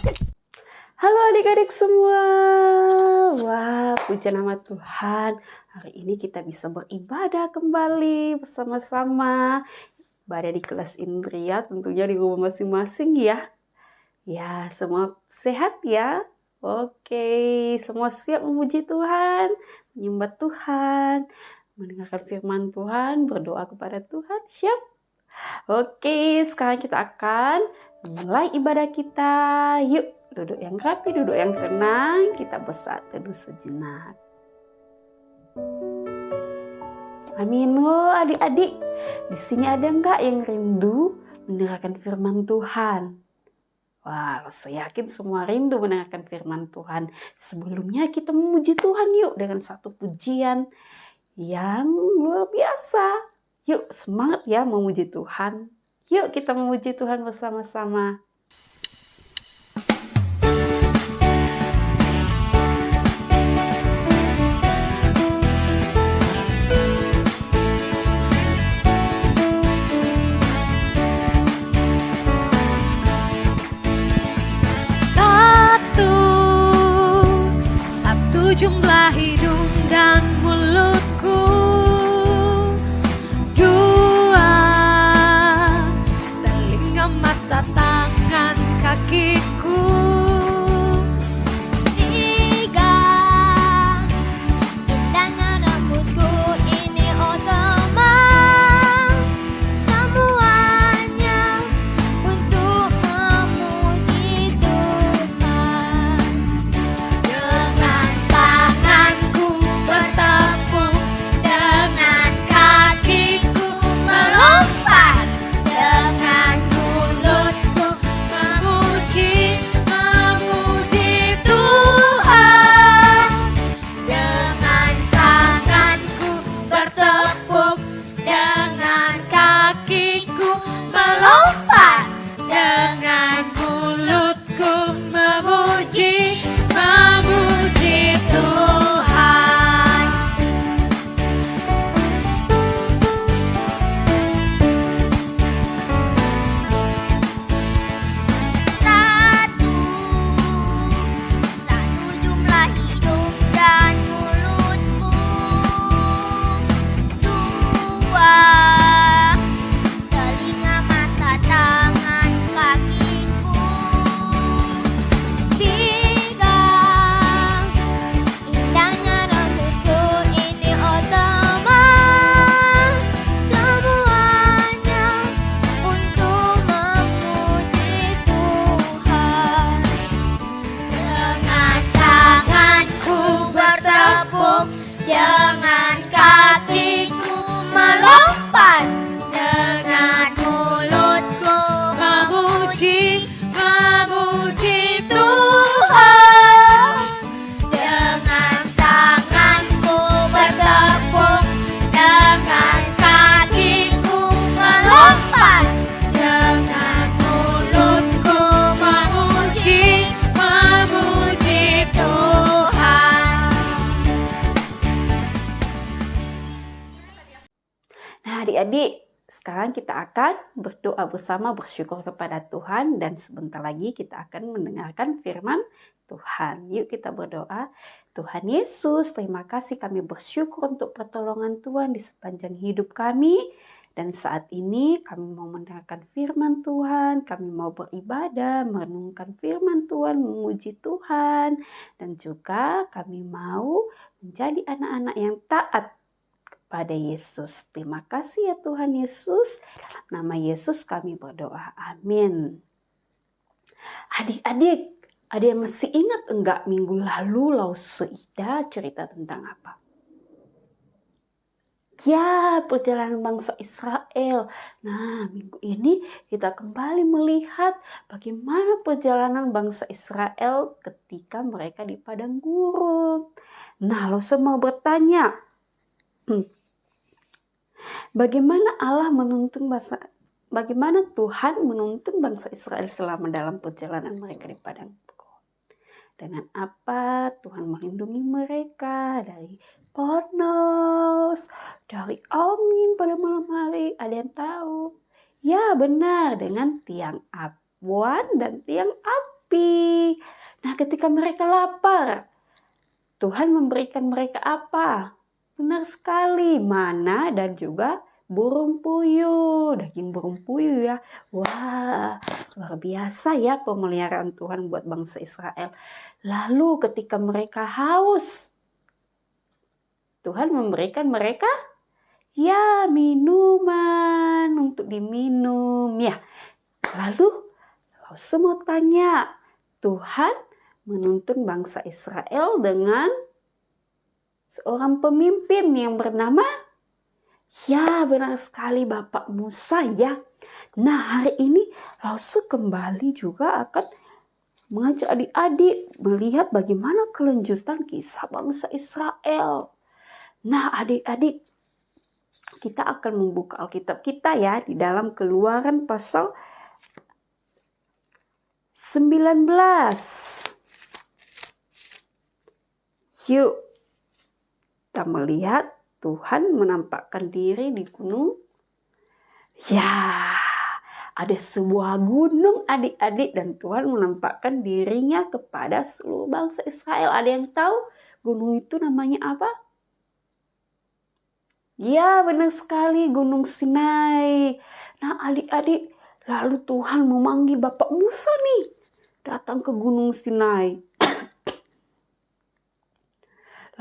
Halo adik-adik semua. Wah, puja nama Tuhan. Hari ini kita bisa beribadah kembali bersama-sama. Ibadah di kelas Indria, tentunya di rumah masing-masing ya. Ya, semua sehat ya? Oke, semua siap memuji Tuhan, menyembah Tuhan, mendengarkan firman Tuhan, berdoa kepada Tuhan. Siap? Oke, sekarang kita akan mulai ibadah kita. Yuk, duduk yang rapi, duduk yang tenang. Kita bersatu dulu sejenak. Amin. Oh, adik-adik, di sini ada enggak yang rindu mendengarkan firman Tuhan? Wah, saya yakin semua rindu mendengarkan firman Tuhan. Sebelumnya kita memuji Tuhan yuk dengan satu pujian yang luar biasa. Yuk semangat ya memuji Tuhan. Yuk kita memuji Tuhan bersama-sama. Satu jumlah hidung dan mulutku, dua telinga, mata, tangan, kakiku, tiga indahnya rambutku ini oh teman, semuanya untuk memuji Tuhan. dengan tanganku bertepuk, dengan kakiku melompat, dengan mulutku memuji Tuhan. Dengan tanganku bertepuk, dengan kakiku melompat, dengan mulutku memuji Tuhan. Satu jumlah hidung dan mulutku, dua telinga, mata, tangan, kakiku, tiga indahnya rambutku ini oh teman, semuanya untuk memuji Tuhan. Dengan tanganku bertepuk, dengan kakiku melompat, dengan mulutku memuji Tuhan. Dengan tanganku bertepuk, dengan kakiku melompat, dengan mulutku memuji Tuhan. Nah adik-adik, sekarang kita akan berdoa bersama, bersyukur kepada Tuhan, dan sebentar lagi kita akan mendengarkan firman Tuhan. Yuk kita berdoa. Tuhan Yesus, terima kasih, kami bersyukur untuk pertolongan Tuhan di sepanjang hidup kami. Dan saat ini kami mau mendengarkan firman Tuhan, kami mau beribadah, merenungkan firman Tuhan, memuji Tuhan. Dan juga kami mau menjadi anak-anak yang taat pada Yesus. Terima kasih ya Tuhan Yesus. Dalam nama Yesus kami berdoa. Amin. Adik-adik, ada yang masih ingat enggak minggu lalu Lause Ida cerita tentang apa? Ya, perjalanan bangsa Israel. Nah, minggu ini kita kembali melihat bagaimana perjalanan bangsa Israel ketika mereka di padang gurun. Nah, Lause mau bertanya, bagaimana Tuhan menuntun bangsa Israel selama dalam perjalanan mereka di padang gurun? Dengan apa Tuhan melindungi mereka dari panas, dari angin pada malam hari? Ada yang tahu? Ya benar, dengan tiang awan dan tiang api. api. Nah, ketika mereka lapar, Tuhan memberikan mereka apa? Benar sekali, mana dan juga burung puyuh, daging burung puyuh ya. Wah, luar biasa ya pemeliharaan Tuhan buat bangsa Israel. Lalu ketika mereka haus, Tuhan memberikan mereka ya minuman untuk diminum ya. Lalu semua tanya, Tuhan menuntun bangsa Israel dengan seorang pemimpin yang bernama, ya benar sekali Bapak Musa ya. Nah, hari ini Lause kembali juga akan mengajak adik-adik melihat bagaimana kelanjutan kisah bangsa Israel. Nah, adik-adik, kita akan membuka Alkitab kita ya di dalam Keluaran pasal 19. Yuk, kita melihat Tuhan menampakkan diri di gunung. Ya, ada sebuah gunung adik-adik dan Tuhan menampakkan dirinya kepada seluruh bangsa Israel. Ada yang tahu gunung itu namanya apa? Ya, benar sekali, Gunung Sinai. Nah, adik-adik, lalu Tuhan memanggil Bapak Musa nih datang ke Gunung Sinai.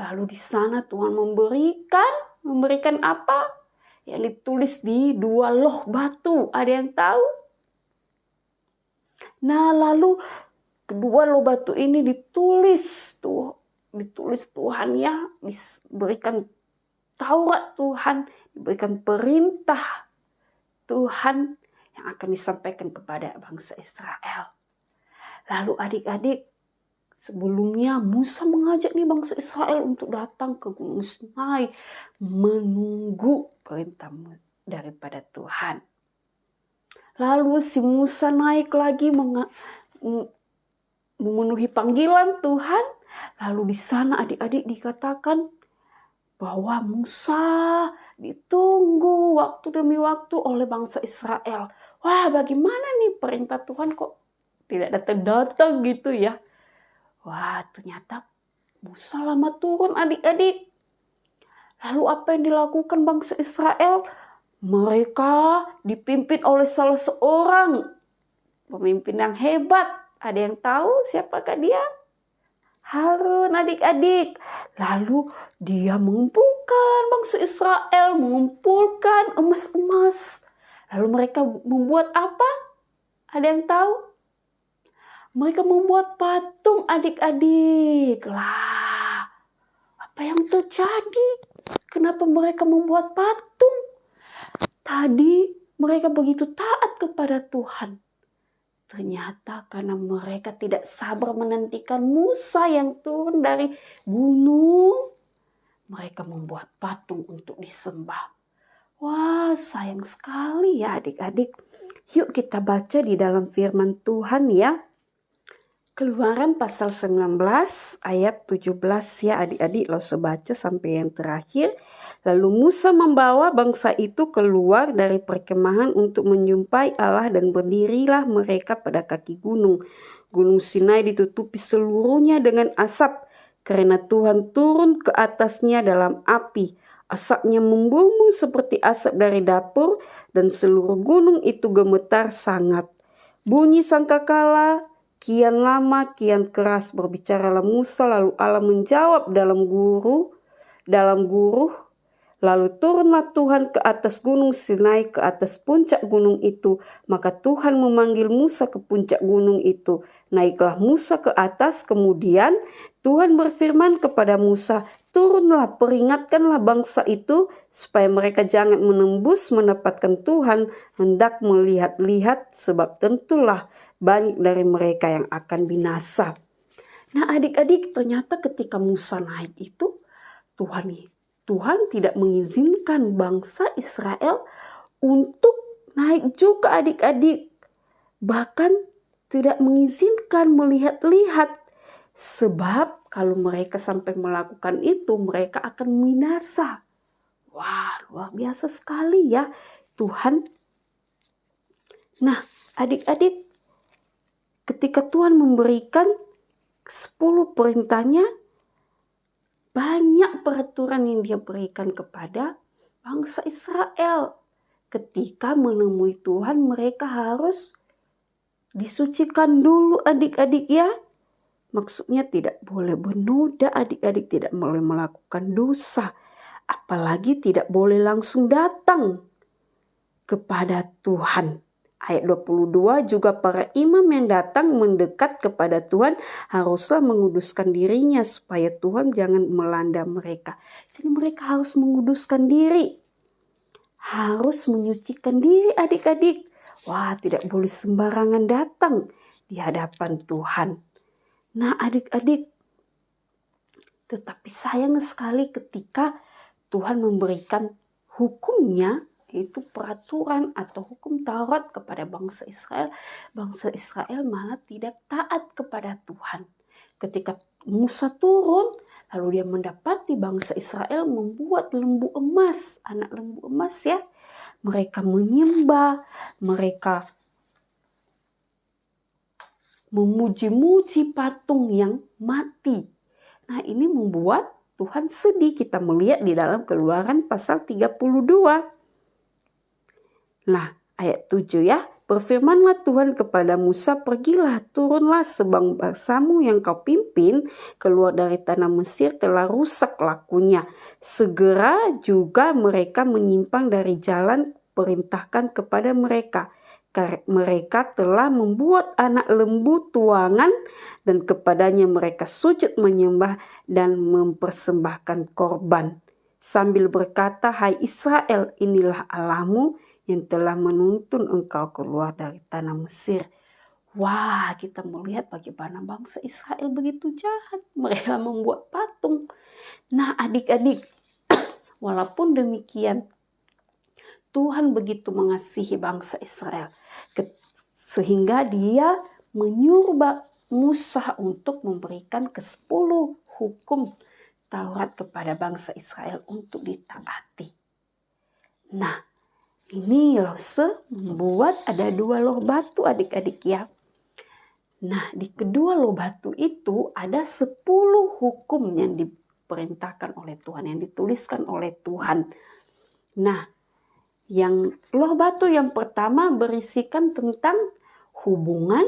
Lalu di sana Tuhan memberikan apa? Yang ditulis di 2 loh batu. Ada yang tahu? Nah, lalu kedua loh batu ini ditulis Tuhan ya, diberikan Taurat Tuhan, diberikan perintah Tuhan yang akan disampaikan kepada bangsa Israel. Lalu adik-adik, sebelumnya Musa mengajak nih bangsa Israel untuk datang ke Gunung Sinai menunggu perintah daripada Tuhan. Lalu si Musa naik lagi memenuhi panggilan Tuhan. Lalu di sana adik-adik dikatakan bahwa Musa ditunggu waktu demi waktu oleh bangsa Israel. Wah, bagaimana nih perintah Tuhan kok tidak datang-datang gitu ya. Wah, ternyata Musa lama turun adik-adik. Lalu apa yang dilakukan bangsa Israel? Mereka dipimpin oleh salah seorang pemimpin yang hebat. Ada yang tahu siapakah dia? Harun adik-adik. Lalu dia mengumpulkan bangsa Israel, mengumpulkan emas-emas. Lalu mereka membuat apa? Ada yang tahu? Mereka membuat patung adik-adik. Lah, apa yang terjadi? Kenapa mereka membuat patung? Tadi mereka begitu taat kepada Tuhan. Ternyata karena mereka tidak sabar menantikan Musa yang turun dari gunung, mereka membuat patung untuk disembah. Wah, sayang sekali ya adik-adik. Yuk kita baca di dalam firman Tuhan ya. Keluaran pasal 19 ayat 17 ya adik-adik, Lause baca sampai yang terakhir. Lalu Musa membawa bangsa itu keluar dari perkemahan untuk menjumpai Allah dan berdirilah mereka pada kaki gunung. Gunung Sinai ditutupi seluruhnya dengan asap karena Tuhan turun ke atasnya dalam api. Asapnya membumbung seperti asap dari dapur dan seluruh gunung itu gemetar sangat. Bunyi sangkakala kian lama kian keras, berbicaralah Musa lalu Allah menjawab dalam guruh. Lalu turunlah Tuhan ke atas gunung Sinai, ke atas puncak gunung itu. Maka Tuhan memanggil Musa ke puncak gunung itu. Naiklah Musa ke atas, kemudian Tuhan berfirman kepada Musa, turunlah, peringatkanlah bangsa itu, supaya mereka jangan menembus mendapatkan Tuhan hendak melihat-lihat, sebab tentulah banyak dari mereka yang akan binasa. Nah adik-adik, ternyata ketika Musa naik itu, Tuhan tidak mengizinkan bangsa Israel untuk naik juga adik-adik. Bahkan tidak mengizinkan melihat-lihat. Sebab kalau mereka sampai melakukan itu, mereka akan binasa. Wah, luar biasa sekali ya Tuhan. Nah, adik-adik, ketika Tuhan memberikan 10 perintahnya, banyak peraturan yang dia berikan kepada bangsa Israel. Ketika menemui Tuhan, mereka harus disucikan dulu adik-adik ya. Maksudnya tidak boleh bernoda, adik-adik tidak boleh melakukan dosa. Apalagi tidak boleh langsung datang kepada Tuhan. Ayat 22 juga para imam yang datang mendekat kepada Tuhan haruslah menguduskan dirinya supaya Tuhan jangan melanda mereka. Jadi mereka harus menguduskan diri. Harus menyucikan diri adik-adik. Wah, tidak boleh sembarangan datang di hadapan Tuhan. Nah adik-adik, tetapi sayang sekali ketika Tuhan memberikan hukumnya, yaitu peraturan atau hukum Taurat kepada bangsa Israel malah tidak taat kepada Tuhan. Ketika Musa turun, lalu dia mendapati bangsa Israel membuat lembu emas, anak lembu emas ya. Mereka menyembah, mereka memuji-muji patung yang mati. Nah ini membuat Tuhan sedih. Kita melihat di dalam Keluaran pasal 32. Nah ayat 7 ya. Berfirmanlah Tuhan kepada Musa, pergilah, turunlah sebab bangsamu yang kau pimpin keluar dari tanah Mesir telah rusak lakunya. Segera juga mereka menyimpang dari jalan perintahkan kepada mereka. Mereka telah membuat anak lembu tuangan dan kepadanya mereka sujud menyembah dan mempersembahkan korban. Sambil berkata, hai Israel, inilah Allahmu yang telah menuntun engkau keluar dari tanah Mesir. Wah, kita melihat bagaimana bangsa Israel begitu jahat. Mereka membuat patung. Nah adik-adik, walaupun demikian, Tuhan begitu mengasihi bangsa Israel. Sehingga dia menyuruh Musa untuk memberikan ke-10 hukum Taurat kepada bangsa Israel untuk ditaati. Nah, ini loh membuat ada 2 loh batu adik-adik ya. Nah di kedua loh batu itu ada 10 hukum yang diperintahkan oleh Tuhan, yang dituliskan oleh Tuhan. Nah yang loh batu yang pertama berisikan tentang hubungan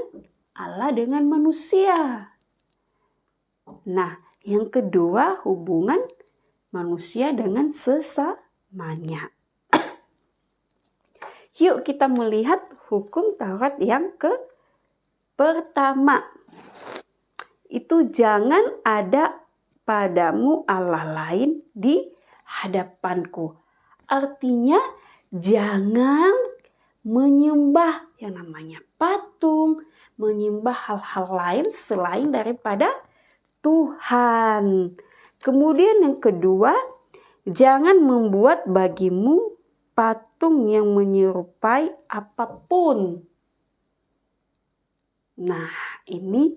Allah dengan manusia. Nah yang kedua hubungan manusia dengan sesamanya. Yuk kita melihat hukum Taurat yang pertama. Itu jangan ada padamu Allah lain di hadapanku. Artinya jangan menyembah yang namanya patung, menyembah hal-hal lain selain daripada Tuhan. Kemudian yang kedua, jangan membuat bagimu patung yang menyerupai apapun. Nah, ini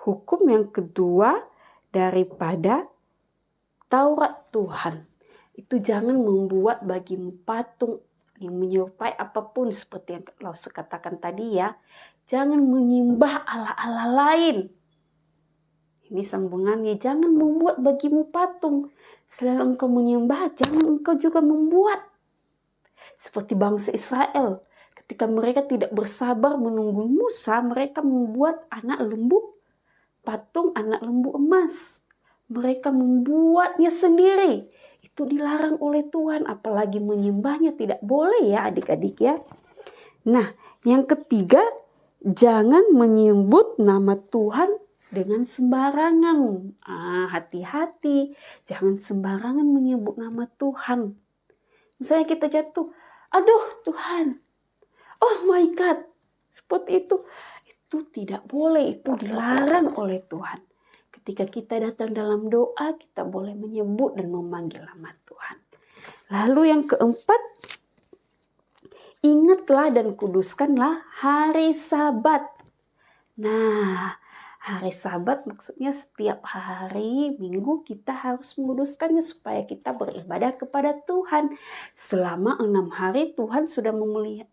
hukum yang kedua daripada Taurat Tuhan. Itu jangan membuat bagimu patung yang menyerupai apapun seperti yang Lause katakan tadi ya. Jangan menyembah Allah-Allah lain. Ini sambungannya, jangan membuat bagimu patung. Selain engkau menyembah, jangan engkau juga membuat. Seperti bangsa Israel, ketika mereka tidak bersabar menunggu Musa, mereka membuat anak lembu, patung anak lembu emas. Mereka membuatnya sendiri. Itu dilarang oleh Tuhan, apalagi menyembahnya tidak boleh ya adik-adik ya. Nah, yang ketiga, jangan menyebut nama Tuhan dengan sembarangan. Hati-hati, jangan sembarangan menyebut nama Tuhan. Misalnya kita jatuh, aduh Tuhan, oh my God, seperti itu tidak boleh, itu dilarang oleh Tuhan. Ketika kita datang dalam doa, kita boleh menyebut dan memanggil nama Tuhan. Lalu yang keempat, ingatlah dan kuduskanlah hari Sabat. Nah, Hari Sabat maksudnya setiap hari Minggu kita harus menguduskannya supaya kita beribadah kepada Tuhan. Selama 6 hari Tuhan sudah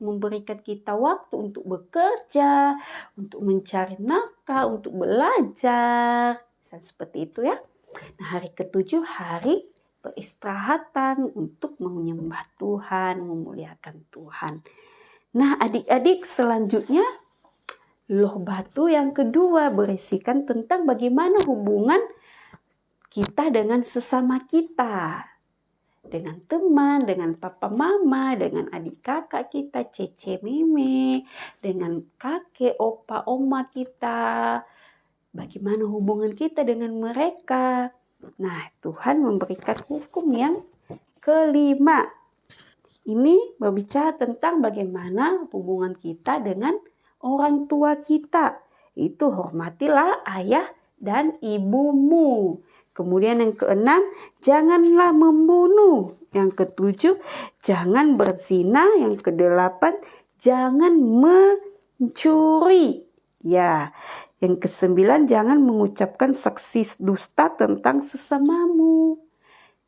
memberikan kita waktu untuk bekerja, untuk mencari nafkah, untuk belajar. Misalnya seperti itu ya. Nah, hari ke-7 hari peristirahatan untuk menyembah Tuhan, memuliakan Tuhan. Nah, adik-adik, selanjutnya Loh Batu yang kedua berisikan tentang bagaimana hubungan kita dengan sesama kita. Dengan teman, dengan papa mama, dengan adik kakak kita, cece meme, dengan kakek, opa, oma kita. Bagaimana hubungan kita dengan mereka. Nah, Tuhan memberikan hukum yang kelima. Ini berbicara tentang bagaimana hubungan kita dengan orang tua kita. Itu hormatilah ayah dan ibumu. Kemudian yang keenam, janganlah membunuh. Yang ketujuh, jangan berzina. Yang kedelapan, jangan mencuri. Ya, yang kesembilan, jangan mengucapkan saksi dusta tentang sesamamu.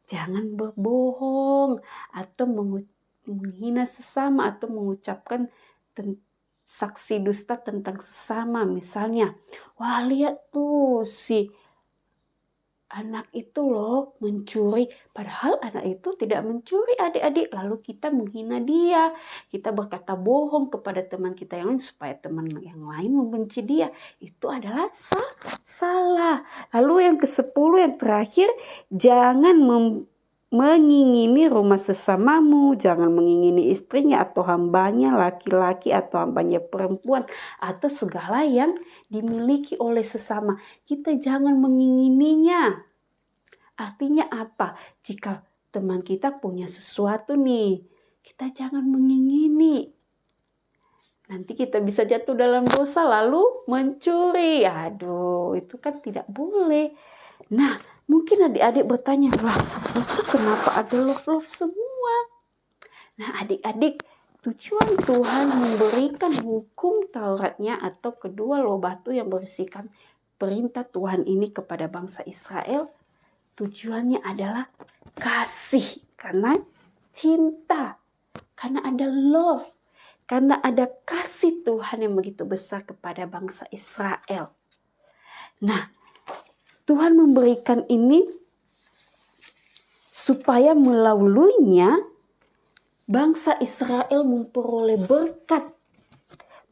Jangan berbohong atau menghina sesama atau mengucapkan saksi dusta tentang sesama. Misalnya, wah lihat tuh si anak itu loh mencuri. Padahal anak itu tidak mencuri adik-adik. Lalu kita menghina dia. Kita berkata bohong kepada teman kita yang lain supaya teman yang lain membenci dia. Itu adalah salah. Lalu yang ke-10 yang terakhir, jangan mengingini rumah sesamamu, jangan mengingini istrinya atau hambanya laki-laki atau hambanya perempuan atau segala yang dimiliki oleh sesama. Kita jangan mengingininya. Artinya apa? Jika teman kita punya sesuatu nih, kita jangan mengingini. Nanti kita bisa jatuh dalam dosa lalu mencuri. Aduh, itu kan tidak boleh. Nah, mungkin adik-adik bertanya, lah, kenapa ada love-love semua? Nah, adik-adik, tujuan Tuhan memberikan hukum Tauratnya atau kedua Loh Batu yang berisikan perintah Tuhan ini kepada bangsa Israel, tujuannya adalah kasih, karena cinta, karena ada love, karena ada kasih Tuhan yang begitu besar kepada bangsa Israel. Nah, Tuhan memberikan ini supaya melaluinya bangsa Israel memperoleh berkat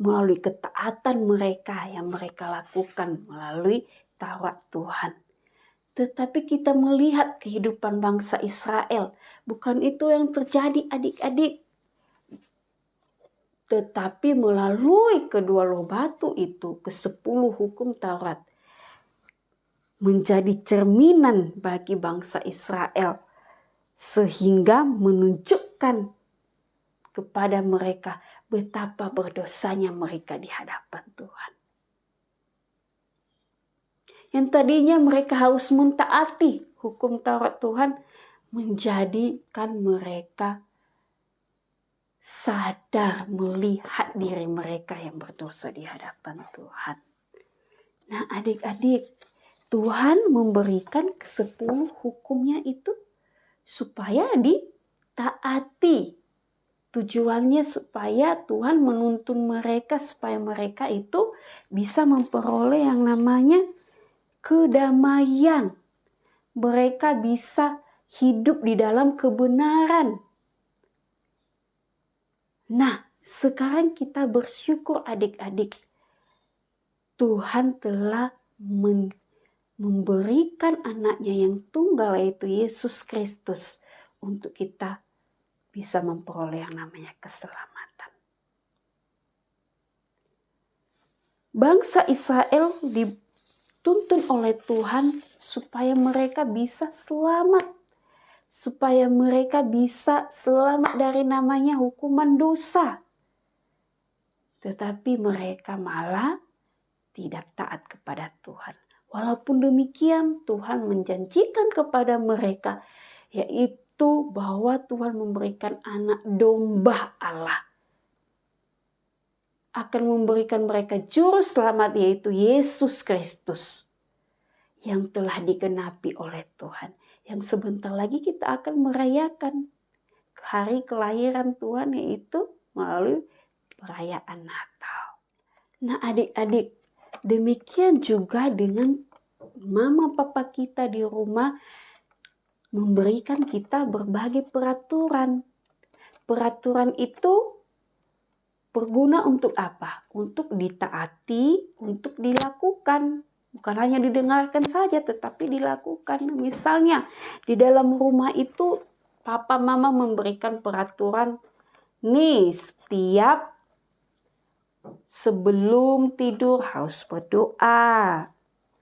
melalui ketaatan mereka yang mereka lakukan melalui Taurat Tuhan. Tetapi kita melihat kehidupan bangsa Israel, bukan itu yang terjadi adik-adik. Tetapi melalui kedua Loh Batu itu, ke-10 hukum Taurat, menjadi cerminan bagi bangsa Israel sehingga menunjukkan kepada mereka betapa berdosanya mereka di hadapan Tuhan. Yang tadinya mereka harus mentaati hukum Taurat Tuhan, menjadikan mereka sadar melihat diri mereka yang berdosa di hadapan Tuhan. Nah, adik-adik, Tuhan memberikan ke-10 hukumnya itu supaya ditaati. Tujuannya supaya Tuhan menuntun mereka supaya mereka itu bisa memperoleh yang namanya kedamaian. Mereka bisa hidup di dalam kebenaran. Nah, sekarang kita bersyukur adik-adik. Tuhan telah memberikan anaknya yang tunggal yaitu Yesus Kristus untuk kita bisa memperoleh yang namanya keselamatan. Bangsa Israel dituntun oleh Tuhan supaya mereka bisa selamat. Supaya mereka bisa selamat dari namanya hukuman dosa. Tetapi mereka malah tidak taat kepada Tuhan. Walaupun demikian, Tuhan menjanjikan kepada mereka, yaitu bahwa Tuhan memberikan anak domba Allah akan memberikan mereka juru selamat, yaitu Yesus Kristus yang telah digenapi oleh Tuhan. Yang sebentar lagi kita akan merayakan hari kelahiran Tuhan, yaitu melalui perayaan Natal. Nah adik-adik, demikian juga dengan mama papa kita di rumah memberikan kita berbagai peraturan. Peraturan itu berguna untuk apa? Untuk ditaati, untuk dilakukan. Bukan hanya didengarkan saja, tetapi dilakukan. Misalnya, di dalam rumah itu, papa mama memberikan peraturan, nih setiap sebelum tidur harus berdoa.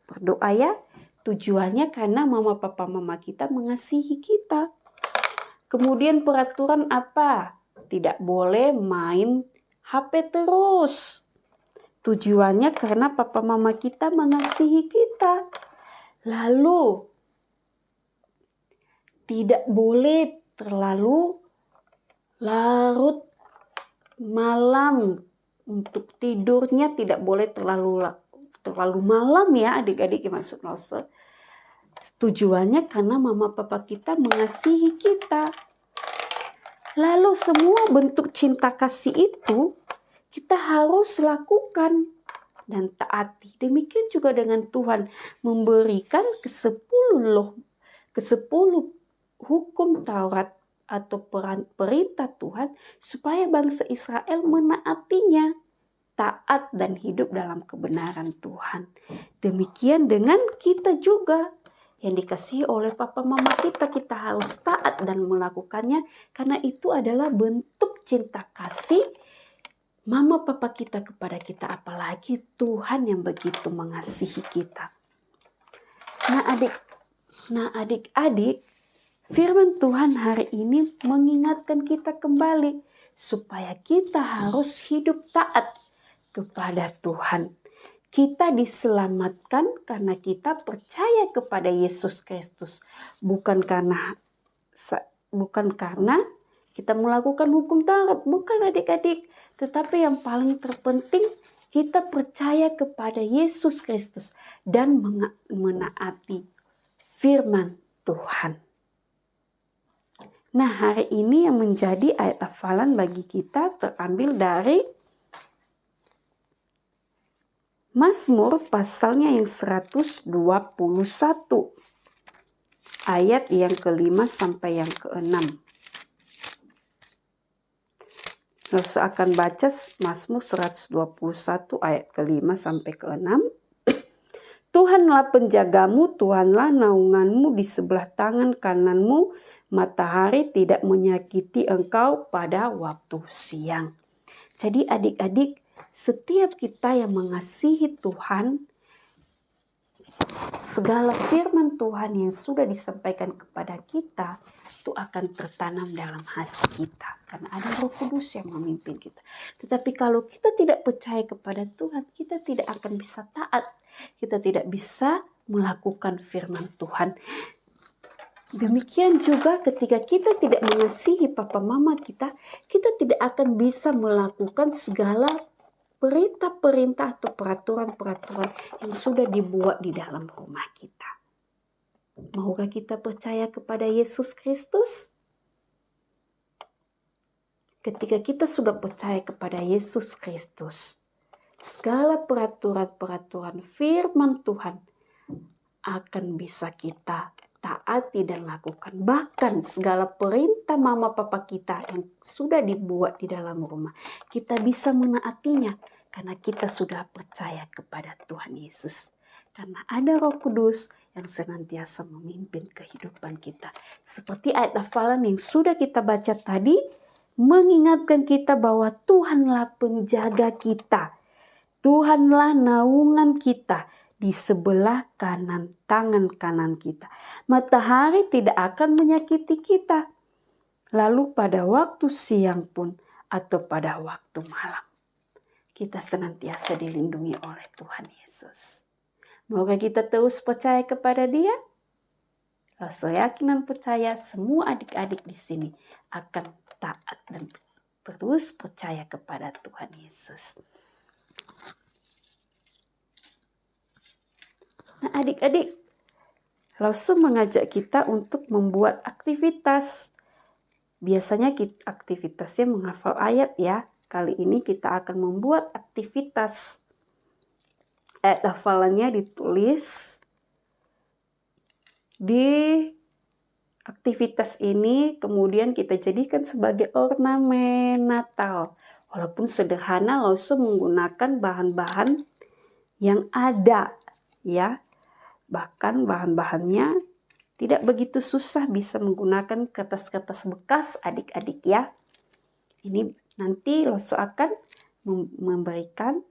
Berdoa ya, tujuannya karena mama papa mama kita mengasihi kita. Kemudian peraturan apa? Tidak boleh main HP terus. Tujuannya karena papa mama kita mengasihi kita. Lalu tidak boleh terlalu larut malam. Untuk tidurnya tidak boleh terlalu malam ya adik-adik, maksud. Tujuannya karena mama papa kita mengasihi kita. Lalu semua bentuk cinta kasih itu kita harus lakukan dan taati. Demikian juga dengan Tuhan memberikan ke-10 hukum Taurat atau perintah Tuhan supaya bangsa Israel menaatinya, taat dan hidup dalam kebenaran Tuhan. Demikian dengan kita juga yang dikasihi oleh papa mama kita harus taat dan melakukannya, karena itu adalah bentuk cinta kasih mama papa kita kepada kita, apalagi Tuhan yang begitu mengasihi kita. Nah adik-adik, firman Tuhan hari ini mengingatkan kita kembali supaya kita harus hidup taat kepada Tuhan. Kita diselamatkan karena kita percaya kepada Yesus Kristus, bukan karena kita melakukan hukum Taurat, bukan adik-adik. Tetapi yang paling terpenting, kita percaya kepada Yesus Kristus dan menaati firman Tuhan. Nah, hari ini yang menjadi ayat hafalan bagi kita terambil dari Mazmur pasalnya yang 121. Ayat yang ke-5 sampai yang ke-6. Lalu akan baca Mazmur 121 ayat ke-5 sampai ke-6. Tuhanlah penjagamu, Tuhanlah naunganmu di sebelah tangan kananmu, matahari tidak menyakiti engkau pada waktu siang. Jadi adik-adik, setiap kita yang mengasihi Tuhan, segala firman Tuhan yang sudah disampaikan kepada kita itu akan tertanam dalam hati kita. Karena ada Roh Kudus yang memimpin kita. Tetapi kalau kita tidak percaya kepada Tuhan, kita tidak akan bisa taat. Kita tidak bisa melakukan firman Tuhan. Demikian juga ketika kita tidak mengasihi papa mama kita tidak akan bisa melakukan segala perintah-perintah atau peraturan-peraturan yang sudah dibuat di dalam rumah kita. Maukah kita percaya kepada Yesus Kristus? Ketika kita sudah percaya kepada Yesus Kristus, segala peraturan-peraturan firman Tuhan akan bisa kita taati dan lakukan. Bahkan segala perintah mama papa kita yang sudah dibuat di dalam rumah, kita bisa menaatinya karena kita sudah percaya kepada Tuhan Yesus. Karena ada Roh Kudus yang senantiasa memimpin kehidupan kita. Seperti ayat hafalan yang sudah kita baca tadi, mengingatkan kita bahwa Tuhanlah penjaga kita. Tuhanlah naungan kita di sebelah kanan, tangan kanan kita. Matahari tidak akan menyakiti kita. Lalu pada waktu siang pun atau pada waktu malam, kita senantiasa dilindungi oleh Tuhan Yesus. Maukah kita terus percaya kepada Dia? Saya yakin dan percaya semua adik-adik di sini akan taat dan terus percaya kepada Tuhan Yesus. Nah, adik-adik, langsung mengajak kita untuk membuat aktivitas. Biasanya aktivitasnya menghafal ayat ya. Kali ini kita akan membuat aktivitas. Ayat hafalannya ditulis di aktivitas ini, kemudian kita jadikan sebagai ornamen Natal. Walaupun sederhana, langsung menggunakan bahan-bahan yang ada ya. Bahkan bahan-bahannya tidak begitu susah, bisa menggunakan kertas-kertas bekas adik-adik ya. Ini nanti Loso akan memberikan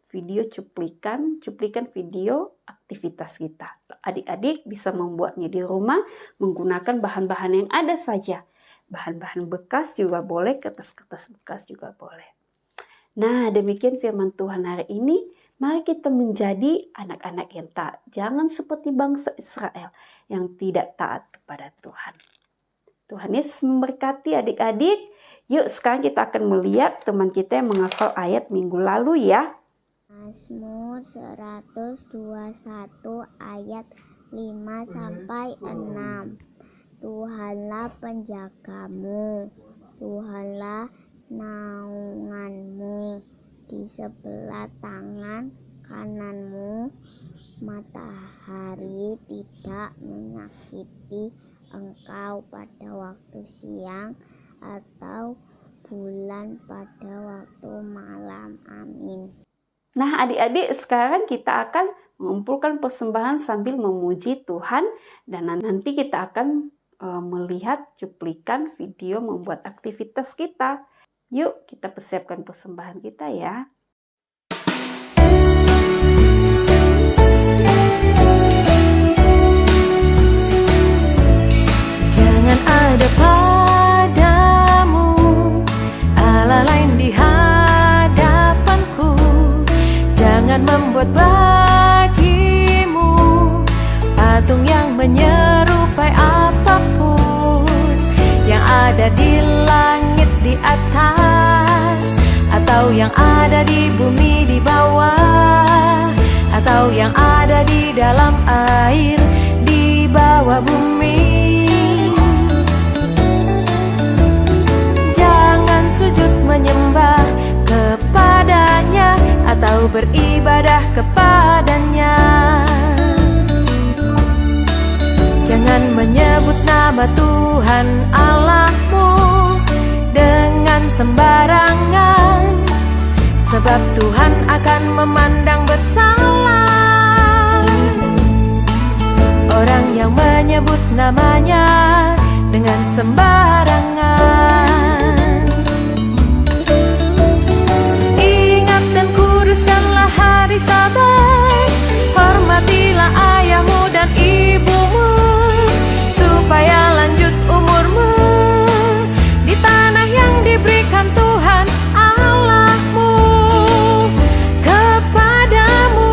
video cuplikan video aktivitas kita. Adik-adik bisa membuatnya di rumah menggunakan bahan-bahan yang ada saja. Bahan-bahan bekas juga boleh, kertas-kertas bekas juga boleh. Nah, demikian firman Tuhan hari ini. Mari kita menjadi anak-anak yang taat. Jangan seperti bangsa Israel yang tidak taat kepada Tuhan. Tuhan Yesus memberkati adik-adik. Yuk sekarang kita akan melihat teman kita yang menghafal ayat minggu lalu ya. Mazmur 121 ayat 5-6. Tuhanlah penjagamu, Tuhanlah naunganmu. Di sebelah tangan kananmu, matahari tidak menyakiti engkau pada waktu siang atau bulan pada waktu malam. Amin. Nah adik-adik, sekarang kita akan mengumpulkan persembahan sambil memuji Tuhan. Dan nanti kita akan melihat cuplikan video membuat aktivitas kita. Yuk kita persiapkan persembahan kita ya. Jangan ada padamu Allah lain di hadapanku. Jangan membuat bagimu patung yang menyerupai apapun yang ada di langit di atas, atau yang ada di bumi di bawah, atau yang ada di dalam air di bawah bumi. Jangan sujud menyembah kepadanya atau beribadah kepadanya. Jangan menyebut nama Tuhan Allahmu dengan sembarangan, sebab Tuhan akan memandang bersalah orang yang menyebut namanya dengan sembarangan. Ingat dan kuduskanlah hari Sabat, hormatilah ayahmu dan ibumu, supaya lanjut umurmu di tanah yang diberikan Tuhan Allahmu kepadamu.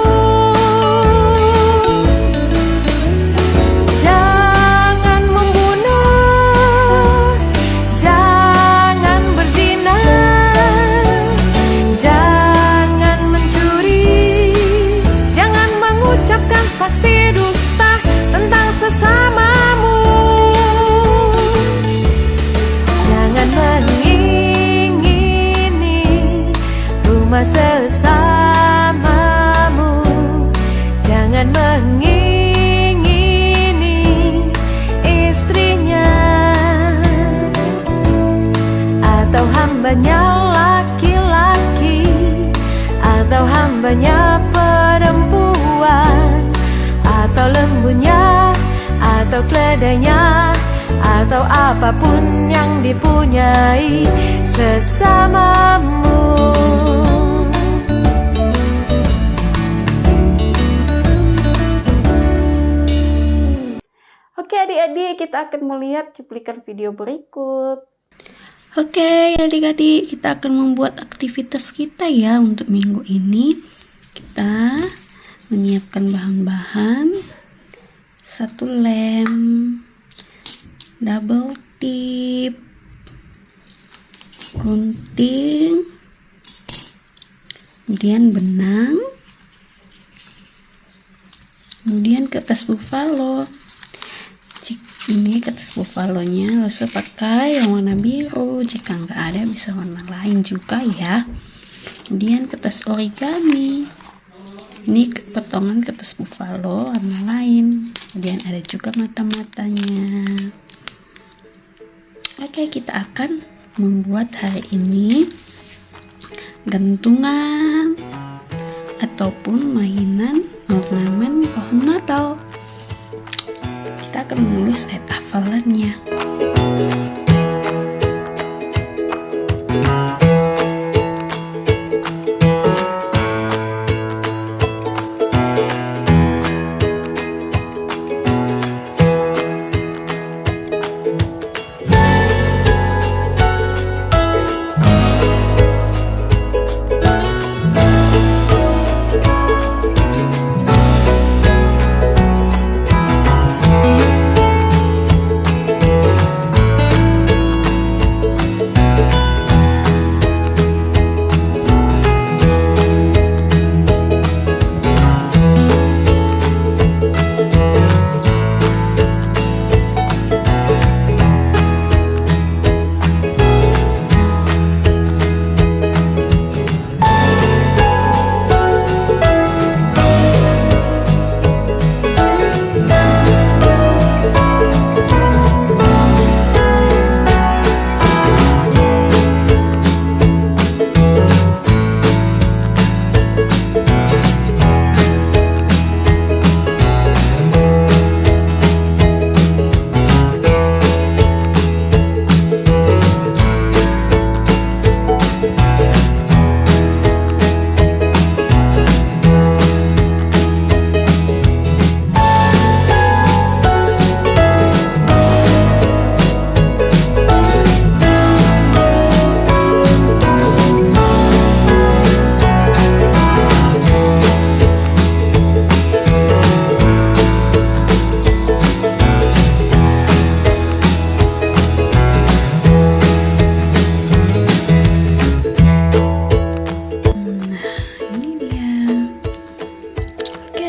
Jangan membunuh, jangan berzina, jangan mencuri, jangan mengucapkan saksi dusta tentang sesamamu. Jangan mengingini rumah sesamamu. Jangan mengingini istrinya atau hambanya laki-laki, atau hambanya perempuan, atau lembunya, atau keledainya, atau apapun yang dipunyai sesamamu. Oke adik-adik, kita akan melihat cuplikan video berikut. Oke adik-adik, kita akan membuat aktivitas kita ya untuk minggu ini. Kita menyiapkan bahan-bahan, 1 lem, double tip, gunting, kemudian benang, kemudian kertas buffalo. Ini kertas buffalonya lalu pakai yang warna biru, jika nggak ada bisa warna lain juga ya. Kemudian kertas origami, ini potongan kertas buffalo warna lain, kemudian ada juga mata-matanya. Oke, kita akan membuat hari ini gantungan ataupun mainan ornamen pohon Natal. Kita akan menulis ayat hafalannya.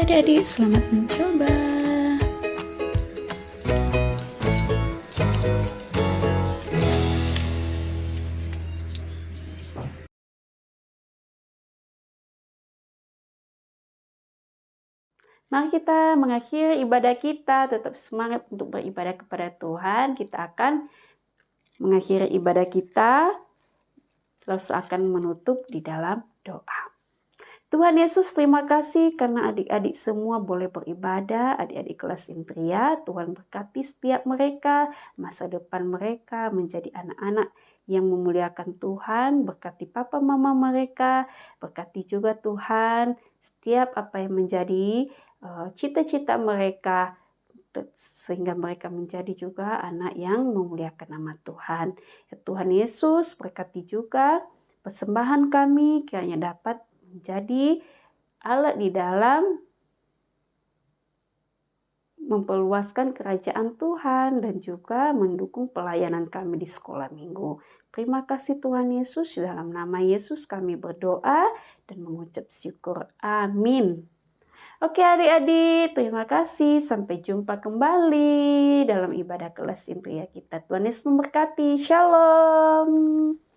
Adik-adik, selamat mencoba. Mari kita mengakhiri ibadah kita, tetap semangat untuk beribadah kepada Tuhan. Kita akan mengakhiri ibadah kita, lalu akan menutup di dalam doa. Tuhan Yesus, terima kasih karena adik-adik semua boleh beribadah, adik-adik kelas Intria. Tuhan berkati setiap mereka, masa depan mereka menjadi anak-anak yang memuliakan Tuhan. Berkati papa mama mereka, berkati juga Tuhan setiap apa yang menjadi cita-cita mereka, sehingga mereka menjadi juga anak yang memuliakan nama Tuhan. Ya Tuhan Yesus, berkati juga persembahan kami, kiranya dapat menjadi alat di dalam memperluaskan kerajaan Tuhan dan juga mendukung pelayanan kami di sekolah minggu. Terima kasih Tuhan Yesus, dalam nama Yesus kami berdoa dan mengucap syukur. Amin. Oke adik-adik, terima kasih. Sampai jumpa kembali dalam ibadah kelas Intria kita. Tuhan Yesus memberkati. Shalom.